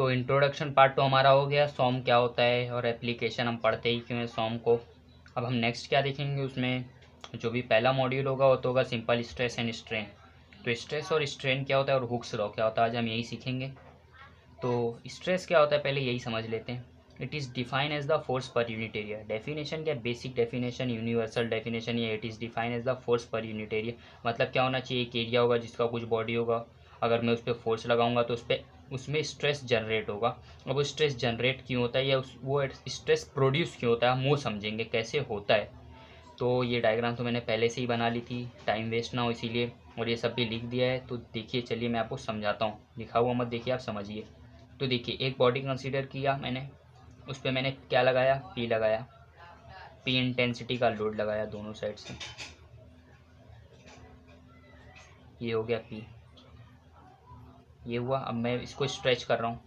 तो introduction part तो हमारा हो गया, सॉम क्या होता है और एप्लीकेशन हम पढ़ते ही क्यों है सॉम को। अब हम नेक्स्ट क्या देखेंगे, उसमें जो भी पहला मॉड्यूल होगा वो तो होगा सिंपल स्ट्रेस एंड स्ट्रेन। तो स्ट्रेस और स्ट्रेन क्या होता है और हुक्स लॉ क्या होता है, आज हम यही सीखेंगे। तो स्ट्रेस क्या होता है पहले यही समझ लेते हैं। It is define as the force per unit area. Definition क्या, बेसिक डेफिनेशन, यूनिवर्सल डेफिनेशन, ये it is define as the force per unit area. मतलब क्या होना चाहिए, एक एरिया होगा जिसका कुछ बॉडी होगा, अगर मैं उस पर फोर्स लगाऊंगा तो उसमें स्ट्रेस जनरेट होगा। अब वो स्ट्रेस जनरेट क्यों होता है या वो स्ट्रेस प्रोड्यूस क्यों होता है, हम वो समझेंगे कैसे होता है। तो ये डायग्राम तो मैंने पहले से ही बना ली थी, टाइम वेस्ट ना हो इसीलिए, और ये सब भी लिख दिया है। तो देखिए, चलिए मैं आपको समझाता हूँ, लिखा हुआ मत देखिए, आप समझिए। तो देखिए, एक बॉडी कंसीडर किया मैंने, उस पर मैंने क्या लगाया, पी लगाया, पी इंटेंसिटी का लोड लगाया दोनों साइड से, ये हो गया पी, ये हुआ। अब मैं इसको स्ट्रेच कर रहा हूँ,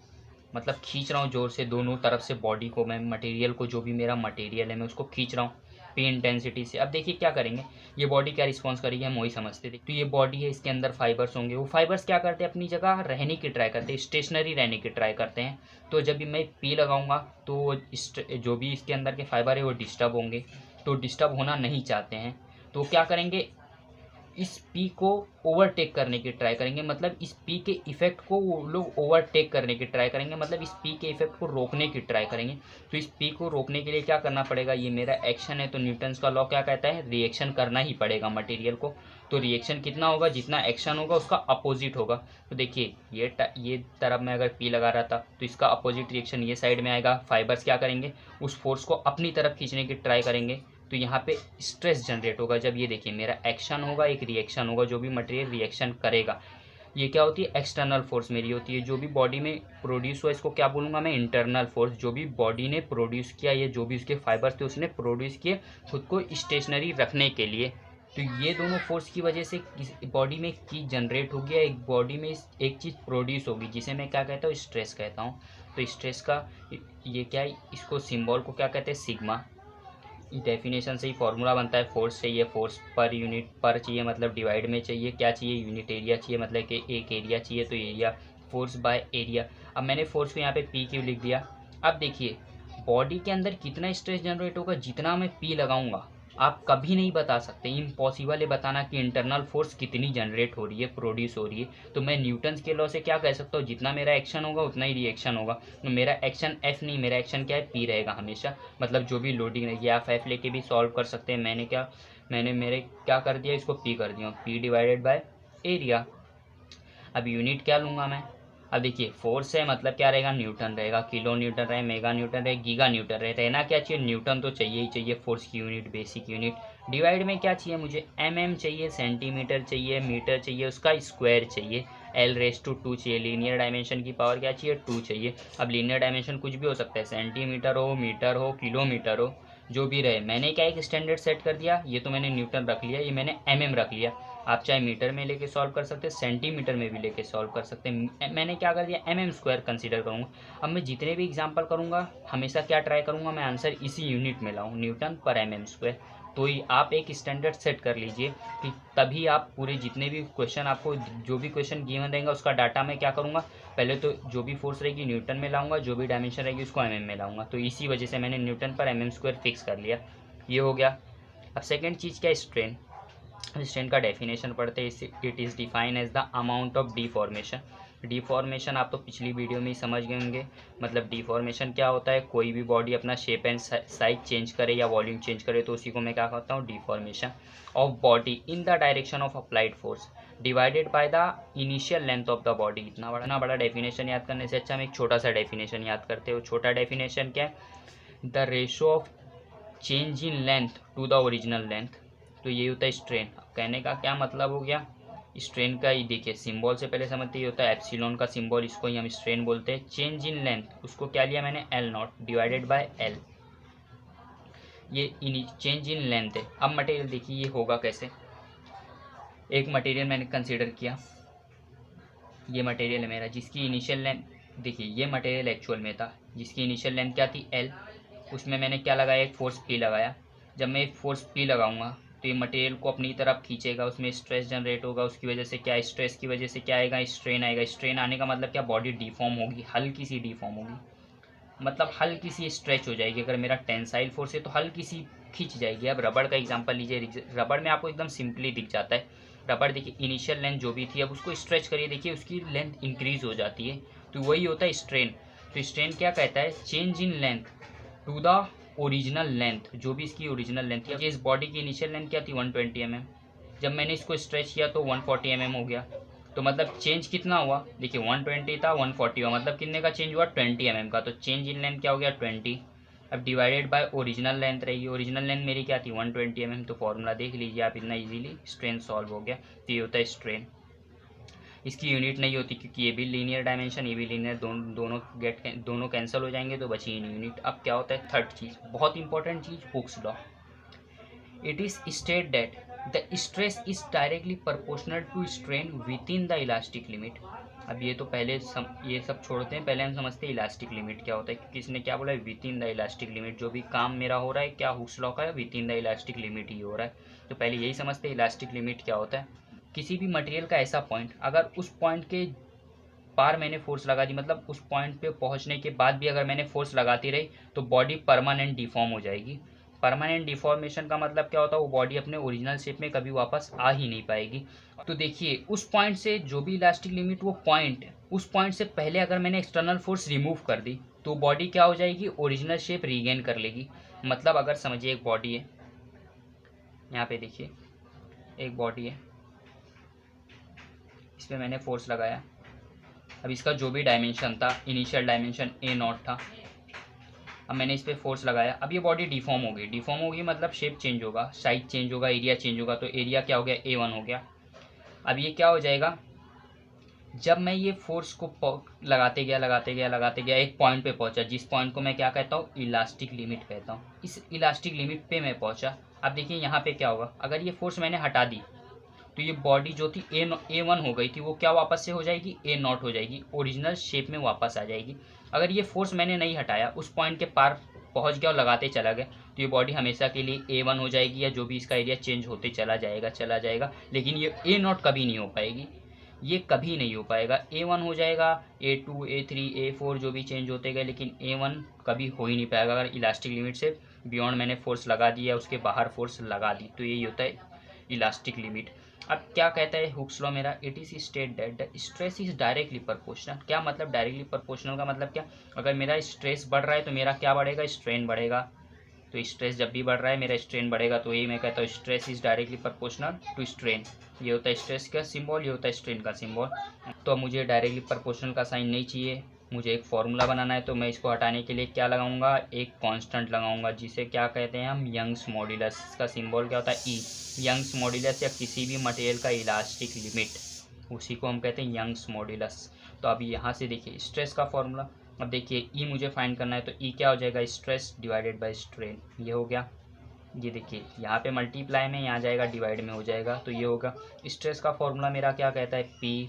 मतलब खींच रहा हूँ ज़ोर से दोनों तरफ से बॉडी को, मैं मटेरियल को, जो भी मेरा मटेरियल है मैं उसको खींच रहा हूँ पी इंटेंसिटी से। अब देखिए क्या करेंगे, ये बॉडी क्या रिस्पॉन्स करेगी, हम वही समझते थे। तो ये बॉडी है, इसके अंदर फाइबर्स होंगे, वो फाइबर्स क्या करते हैं, अपनी जगह रहने की ट्राई करते हैं, स्टेशनरी रहने की ट्राई करते हैं। तो जब भी मैं पी लगाऊंगा तो जो भी इसके अंदर के फाइबर है वो डिस्टर्ब होंगे, तो डिस्टर्ब होना नहीं चाहते हैं, तो क्या करेंगे, इस पी को ओवरटेक करने की ट्राई करेंगे, मतलब इस पी के इफेक्ट को वो लोग ओवरटेक करने की ट्राई करेंगे, मतलब इस पी के इफेक्ट को रोकने की ट्राई करेंगे। तो इस पी को रोकने के लिए क्या करना पड़ेगा, ये मेरा एक्शन है, तो न्यूटन्स का लॉ क्या कहता है, रिएक्शन करना ही पड़ेगा मटेरियल को। तो रिएक्शन कितना होगा, जितना एक्शन होगा उसका अपोजिट होगा। तो देखिए, ये तरफ मैं अगर पी लगा रहा था तो इसका अपोजिट रिएक्शन ये साइड में आएगा, फाइबर्स क्या करेंगे, उस फोर्स को अपनी तरफ खींचने की ट्राई करेंगे, तो यहाँ पे स्ट्रेस जनरेट होगा। जब ये देखिए मेरा एक्शन होगा, एक रिएक्शन होगा, जो भी मटेरियल रिएक्शन करेगा, ये क्या होती है, एक्सटर्नल फोर्स मेरी होती है। जो भी बॉडी में प्रोड्यूस हुआ इसको क्या बोलूँगा मैं, इंटरनल फोर्स। जो भी बॉडी ने प्रोड्यूस किया, ये जो भी उसके फाइबर्स थे उसने प्रोड्यूस किए खुद को स्टेशनरी रखने के लिए। तो ये दोनों फोर्स की वजह से बॉडी में एक चीज़ जनरेट होगी, एक बॉडी में एक चीज़ प्रोड्यूस होगी, जिसे मैं क्या कहता हूँ, स्ट्रेस कहता हूँ। तो स्ट्रेस का ये क्या है, इसको सिंबल को क्या कहते हैं, सिग्मा। डेफिनेशन से ही फॉर्मूला बनता है, फोर्स चाहिए, फोर्स पर यूनिट, पर चाहिए मतलब डिवाइड में चाहिए, क्या चाहिए, यूनिट एरिया चाहिए, मतलब कि एक एरिया चाहिए, तो एरिया, फोर्स बाय एरिया। अब मैंने फोर्स को यहाँ पे पी क्यू लिख दिया। अब देखिए बॉडी के अंदर कितना स्ट्रेस जनरेट होगा, जितना मैं पी लगाऊंगा, आप कभी नहीं बता सकते, इम्पॉसिबल है बताना कि इंटरनल फोर्स कितनी जनरेट हो रही है, प्रोड्यूस हो रही है। तो मैं न्यूटन्स के लॉ से क्या कह सकता हूँ, जितना मेरा एक्शन होगा उतना ही रिएक्शन होगा। तो मेरा एक्शन एफ नहीं, मेरा एक्शन क्या है, पी रहेगा हमेशा। मतलब जो भी लोडिंग रहेगी, आप एफ लेके भी सॉल्व कर सकते हैं। मैंने मेरे क्या कर दिया, इसको पी कर दिया, पी डिवाइडेड बाय एरिया। अब यूनिट क्या लूँगा मैं, अब देखिए फोर्स है मतलब क्या रहेगा, न्यूटन रहेगा, किलो न्यूटन रहे, मेगा न्यूटन रहे, गीगा न्यूटन रहे, रहना क्या चाहिए, न्यूटन तो चाहिए ही चाहिए, फोर्स की यूनिट, बेसिक यूनिट। डिवाइड में क्या चाहिए मुझे, एम चाहिए, सेंटीमीटर चाहिए, मीटर चाहिए, उसका स्क्वायर चाहिए, L/2 चाहिए, लीनियर डायमेंशन की पावर क्या चाहिए, 2 चाहिए। अब लीनियर डायमेंशन कुछ भी हो सकता है, सेंटीमीटर हो, मीटर हो, किलोमीटर हो, जो भी रहे। मैंने क्या एक स्टैंडर्ड सेट कर दिया, ये तो मैंने न्यूटन रख लिया, ये मैंने रख लिया। आप चाहे मीटर में लेके सॉल्व कर सकते हैं, सेंटीमीटर में भी लेके सॉल्व कर सकते हैं। मैंने क्या कर दिया, स्क्वायर कंसीडर करूँगा। अब मैं जितने भी एग्जांपल करूँगा हमेशा क्या ट्राई करूँगा, मैं आंसर इसी यूनिट में लाऊँ, न्यूटन पर स्क्वायर। तो ही आप एक स्टैंडर्ड सेट कर लीजिए कि तभी आप पूरे जितने भी क्वेश्चन, आपको जो भी क्वेश्चन गिवन रहेगा उसका डाटा मैं क्या करूँगा, पहले तो जो भी फोर्स रहेगी न्यूटन में लाऊंगा, जो भी डायमेंशन रहेगी उसको में लाऊंगा। तो इसी वजह से मैंने न्यूटन पर स्क्वायर फिक्स कर लिया, ये हो गया। अब सेकेंड चीज़ क्या है, स्ट्रेन। स्ट्रेन का डेफिनेशन पढ़ते हैं, it is define as the amount of deformation. Deformation आप तो पिछली वीडियो में ही समझ गए होंगे, मतलब डिफॉर्मेशन क्या होता है, कोई भी बॉडी अपना शेप एंड साइज चेंज करे या वॉल्यूम चेंज करे तो उसी को मैं क्या कहता हूँ, deformation of body in the direction of applied force divided by the initial length of the body. इतना बड़ा डेफिनेशन याद करने से अच्छा हम एक छोटा सा डेफिनेशन याद करते हो। छोटा डेफिनेशन क्या है, the ratio of change in length to the original length. तो ये होता है स्ट्रेन। कहने का क्या मतलब हो गया, स्ट्रेन का ही देखिए सिंबल से पहले समझते ही होता है एप्सिलॉन का सिंबल, इसको ही हम स्ट्रेन बोलते हैं। चेंज इन लेंथ उसको क्या लिया मैंने, L0 डिवाइडेड बाय L, ये चेंज इन लेंथ है। अब मटेरियल देखिए ये होगा कैसे, एक मटेरियल मैंने कंसीडर किया, ये मटेरियल है मेरा जिसकी इनिशियल लेंथ, देखिए ये मटेरियल एक्चुअल में था जिसकी इनिशियल लेंथ क्या थी, L। उसमें मैंने क्या लगाया, एक फोर्स P लगाया। जब मैं एक फोर्स P लगाऊंगा तो ये मटेरियल को अपनी तरफ खींचेगा, उसमें स्ट्रेस जनरेट होगा, उसकी वजह से क्या, स्ट्रेस की वजह से क्या आएगा, स्ट्रेन आएगा। स्ट्रेन आने का मतलब क्या, बॉडी डिफॉर्म होगी, हल्की सी डिफॉर्म होगी, मतलब हल्की सी स्ट्रेच हो जाएगी। अगर मेरा टेंसाइल फोर्स है तो हल्की सी खींच जाएगी। अब रबड़ का एग्जांपल लीजिए, रबड़ में आपको एकदम सिंपली दिख जाता है। रबड़ देखिए इनिशियल लेंथ जो भी थी, अब उसको स्ट्रेच करिए, देखिए उसकी लेंथ इंक्रीज हो जाती है, तो वही होता है स्ट्रेन। तो स्ट्रेन क्या कहता है, change in length to the original length, जो भी इसकी ओरिजिनल लेंथ थी। इस बॉडी की इनिशियल लेंथ क्या थी, 120 mm, जब मैंने इसको स्ट्रेच किया तो 140 mm हो गया। तो मतलब चेंज कितना हुआ, देखिए 120 था 140 हुआ, मतलब कितने का चेंज हुआ, 20 mm का। तो चेंज इन लेंथ क्या हो गया, 20। अब डिवाइडेड बाय ओरिजिनल लेंथ रहेगी, ओरिजिनल लेंथ मेरी क्या थी, 120 mm। तो फॉर्मूला देख लीजिए आप, इतना इजीली स्ट्रेन सॉल्व हो गया। तो ये होता है स्ट्रेन। इसकी यूनिट नहीं होती क्योंकि ये भी लीनियर डायमेंशन, ये भी लीनियर, दोनों कैंसिल हो जाएंगे तो बची यूनिट। अब क्या होता है, थर्ड चीज़, बहुत important cheese, Hooke's law. It is stated that the stress is directly proportional to strain within the elastic limit। अब ये तो पहले ये सब छोड़ते हैं, पहले हम समझते हैं इलास्टिक लिमिट क्या होता है, क्योंकि इसने क्या बोला है, within the elastic limit. जो भी काम मेरा हो रहा है क्या, हुक्स लॉ का है, within the elastic limit ही हो रहा है। तो पहले यही समझते हैं इलास्टिक लिमिट क्या होता है। किसी भी मटेरियल का ऐसा पॉइंट, अगर उस पॉइंट के पार मैंने फोर्स लगा दी, मतलब उस पॉइंट पे पहुंचने के बाद भी अगर मैंने फोर्स लगाती रही तो बॉडी परमानेंट डिफॉर्म हो जाएगी। परमानेंट डिफॉर्मेशन का मतलब क्या होता है, वो बॉडी अपने ओरिजिनल शेप में कभी वापस आ ही नहीं पाएगी। तो देखिए उस पॉइंट से जो भी इलास्टिक लिमिट, वो पॉइंट, उस पॉइंट से पहले अगर मैंने एक्सटर्नल फोर्स रिमूव कर दी तो बॉडी क्या हो जाएगी, ओरिजिनल शेप रीगेन कर लेगी। मतलब अगर समझिए एक बॉडी है, यहाँ पे देखिए एक बॉडी है, इस पर मैंने फोर्स लगाया। अब इसका जो भी डायमेंशन था, इनिशियल डायमेंशन A0 था, अब मैंने इस पर फोर्स लगाया। अब ये बॉडी डिफॉर्म हो गई, डिफॉर्म होगी मतलब शेप चेंज होगा, साइज चेंज होगा, एरिया चेंज होगा। तो एरिया क्या हो गया, A1 हो गया। अब ये क्या हो जाएगा, जब मैं ये फोर्स को लगाते गया एक पॉइंट पे पहुंचा, जिस पॉइंट को मैं क्या कहता हूँ, इलास्टिक लिमिट कहता हूँ। इस इलास्टिक लिमिट पे मैं पहुंचा। अब देखिए यहाँ पे क्या होगा, अगर ये फोर्स मैंने हटा दी तो ये बॉडी जो थी A1 हो गई थी, वो क्या वापस से हो जाएगी, A0 हो जाएगी, ओरिजिनल शेप में वापस आ जाएगी। अगर ये फोर्स मैंने नहीं हटाया, उस पॉइंट के पार पहुंच गया और लगाते चला गया, तो ये बॉडी हमेशा के लिए A1 हो जाएगी, या जो भी इसका एरिया चेंज होते चला जाएगा। लेकिन ये A0 कभी नहीं हो पाएगी, ये कभी नहीं हो पाएगा। A1 हो जाएगा, A2 A3 A4 जो भी चेंज होते गए, लेकिन A1 कभी हो ही नहीं पाएगा अगर इलास्टिक लिमिट से बियॉन्ड मैंने फोर्स लगा दी या उसके बाहर फोर्स लगा दी। तो यही होता है इलास्टिक लिमिट। अब क्या कहता है हुक्स लॉ मेरा, it is state that the stress is directly proportional. क्या मतलब डायरेक्टली प्रोपोर्शनल का मतलब क्या, अगर मेरा स्ट्रेस बढ़ रहा है तो मेरा क्या बढ़ेगा, स्ट्रेन बढ़ेगा। तो स्ट्रेस जब भी बढ़ रहा है मेरा स्ट्रेन बढ़ेगा। तो यही मैं कहता हूँ stress is directly proportional to strain. ये होता है स्ट्रेस का सिंबल, ये होता है स्ट्रेन का सिंबल। तो अब मुझे डायरेक्टली प्रोपोर्शनल का साइन नहीं चाहिए, मुझे एक फॉर्मूला बनाना है। तो मैं इसको हटाने के लिए क्या लगाऊंगा, एक कांस्टेंट लगाऊंगा, जिसे क्या कहते हैं हम, यंग्स मॉड्यूलस। इसका सिंबल क्या होता है, ई। यंग्स मॉड्यूलस या किसी भी मटेरियल का इलास्टिक लिमिट, उसी को हम कहते हैं यंग्स मॉड्यूलस। तो अभी यहाँ से देखिए स्ट्रेस का फॉर्मूला, अब देखिए ई मुझे फाइंड करना है, तो ई क्या हो जाएगा, स्ट्रेस डिवाइडेड बाय स्ट्रेन। ये हो गया, ये देखिए यहाँ पे मल्टीप्लाई में, यहाँ जाएगा डिवाइड में हो जाएगा, तो ये होगा। स्ट्रेस का फॉर्मूला मेरा क्या कहता है, P,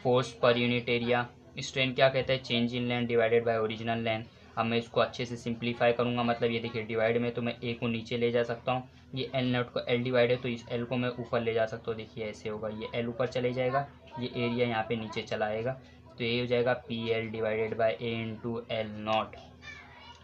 force per unit area. Strain क्या कहता है, change in length divided by original length. अब मैं इसको अच्छे से सिंप्लीफाई करूँगा, मतलब ये देखिए डिवाइड में, तो मैं ए को नीचे ले जा सकता हूँ, ये एल नोट को एल डिवाइड है तो इस एल को मैं ऊपर ले जा सकता हूँ। देखिए ऐसे होगा, ये एल ऊपर चले जाएगा, ये एरिया यहाँ पे नीचे चला आएगा, तो ये हो जाएगा P L divided by A into L not.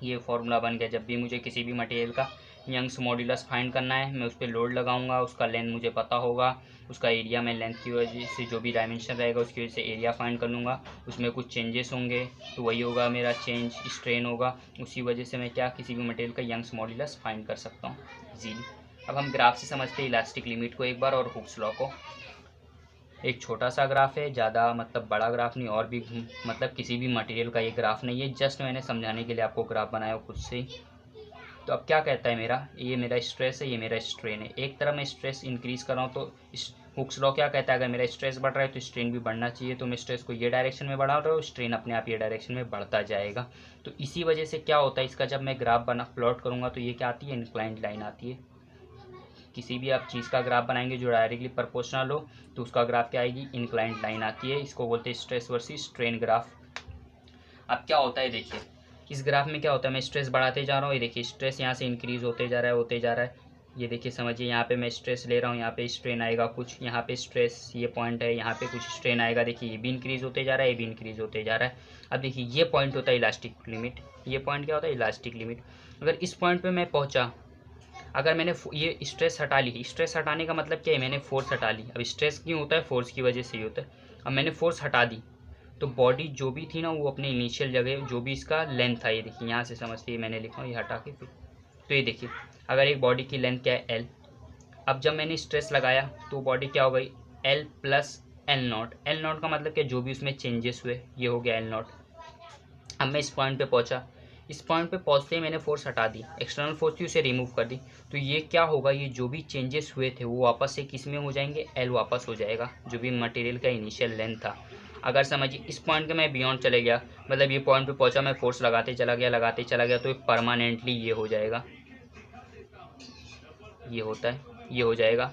ये फॉर्मूला बन गया। जब भी मुझे किसी भी मटेरियल का यंग्स मॉड्यूलस फाइंड करना है, मैं उस पर लोड लगाऊंगा, उसका लेंथ मुझे पता होगा, उसका एरिया मैं लेंथ की वजह से जो भी डायमेंशन रहेगा उसकी वजह से एरिया फाइंड कर लूँगा। उसमें कुछ चेंजेस होंगे तो वही होगा मेरा चेंज, स्ट्रेन होगा, उसी वजह से मैं क्या किसी भी मटेरियल का यंग्स मॉड्यूलस फाइंड कर सकता हूँ इजीली। अब हम ग्राफ से समझते हैं इलास्टिक लिमिट को एक बार, और हुक्स लॉ को। एक छोटा सा ग्राफ है, ज़्यादा मतलब बड़ा ग्राफ नहीं, और भी मतलब किसी भी मटेरियल का ये ग्राफ नहीं है, जस्ट मैंने समझाने के लिए आपको ग्राफ बनाया खुद से। तो अब क्या कहता है मेरा, ये मेरा स्ट्रेस है, ये मेरा स्ट्रेन है। एक तरह मैं स्ट्रेस इंक्रीज़ कर रहा हूँ तो हुक्स लॉ क्या कहता है, अगर मेरा स्ट्रेस बढ़ रहा है तो स्ट्रेन भी बढ़ना चाहिए। तो मैं स्ट्रेस को ये डायरेक्शन में बढ़ा रहा हूँ, स्ट्रेन अपने आप ये डायरेक्शन में बढ़ता जाएगा। तो इसी वजह से क्या होता है, इसका जब मैं ग्राफ प्लॉट करूँगा तो ये क्या आती है, इंक्लाइंड लाइन आती है। किसी भी आप चीज़ का ग्राफ बनाएंगे जो डायरेक्टली प्रोपोर्शनल हो तो उसका ग्राफ क्या आएगी, इंक्लाइंड लाइन आती है। इसको बोलते हैं स्ट्रेस वर्सेस स्ट्रेन ग्राफ। अब क्या होता है देखिए, इस ग्राफ में क्या होता है, मैं स्ट्रेस बढ़ाते जा रहा हूँ, ये देखिए स्ट्रेस यहाँ से इंक्रीज होते जा रहा है, ये देखिए समझिए, यहाँ पे मैं स्ट्रेस ले रहा हूँ, यहाँ पे स्ट्रेन आएगा कुछ, यहाँ पे स्ट्रेस ये पॉइंट है, यहाँ पे कुछ स्ट्रेन आएगा। देखिए ये भी इंक्रीज़ होते जा रहा है, ये भी इंक्रीज़ होते जा रहा है। अब देखिए ये पॉइंट होता है इलास्टिक लिमिट। ये पॉइंट क्या होता है? Elastic limit. अगर इस पॉइंट पे मैं पहुँचा, अगर मैंने ये स्ट्रेस हटा ली, स्ट्रेस हटाने का मतलब क्या है? मैंने फोर्स हटा ली। अब स्ट्रेस क्यों होता है? फोर्स की वजह से ही होता है। अब मैंने फोर्स हटा दी तो बॉडी जो भी थी ना वो अपने इनिशियल जगह, जो भी इसका लेंथ था, ये देखिए यहाँ से समझिए, मैंने लिखा हूँ ये हटा के फिर। तो ये देखिए, अगर एक बॉडी की लेंथ क्या है? एल। अब जब मैंने स्ट्रेस लगाया तो बॉडी क्या हो गई? L plus L not. L not का मतलब क्या? जो भी उसमें चेंजेस हुए, ये हो गया एल नॉट। अब मैं इस पॉइंट पे पहुंचा, इस पॉइंट पे पहुंचते ही मैंने फोर्स हटा दी, एक्सटर्नल फोर्स थी उसे रिमूव कर दी। तो ये क्या होगा? ये जो भी चेंजेस हुए थे वो वापस से किस में हो जाएंगे? एल वापस हो जाएगा, जो भी मटेरियल का इनिशियल लेंथ था। अगर समझिए इस पॉइंट के मैं बियॉन्ड चले गया, मतलब ये पॉइंट पे पहुंचा, मैं फोर्स लगाते चला गया तो परमानेंटली ये हो जाएगा, ये होता है, ये हो जाएगा।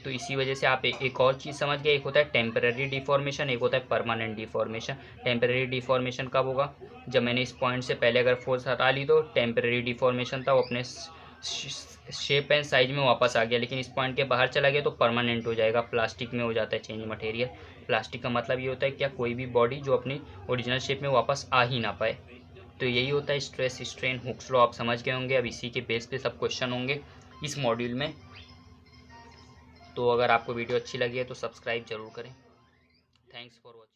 तो इसी वजह से आप एक और चीज़ समझ गए, एक होता है टेम्पररी डिफॉर्मेशन, एक होता है परमानेंट डिफॉर्मेशन। टेम्पररी डिफॉर्मेशन कब होगा? जब मैंने इस पॉइंट से पहले अगर फोर्स हटा ली तो टेम्पररी डिफॉर्मेशन था, वो अपने शेप एंड साइज में वापस आ गया। लेकिन इस पॉइंट के बाहर चला गया तो परमानेंट हो जाएगा, प्लास्टिक में हो जाता है चेंज मटेरियल। प्लास्टिक का मतलब ये होता है क्या? कोई भी बॉडी जो अपनी ओरिजिनल शेप में वापस आ ही ना पाए। तो यही होता है स्ट्रेस स्ट्रेन हुक्स लॉ, आप समझ गए होंगे। अब इसी के बेस पे सब क्वेश्चन होंगे इस मॉड्यूल में। तो अगर आपको वीडियो अच्छी लगी है तो सब्सक्राइब जरूर करें। Thanks for watching.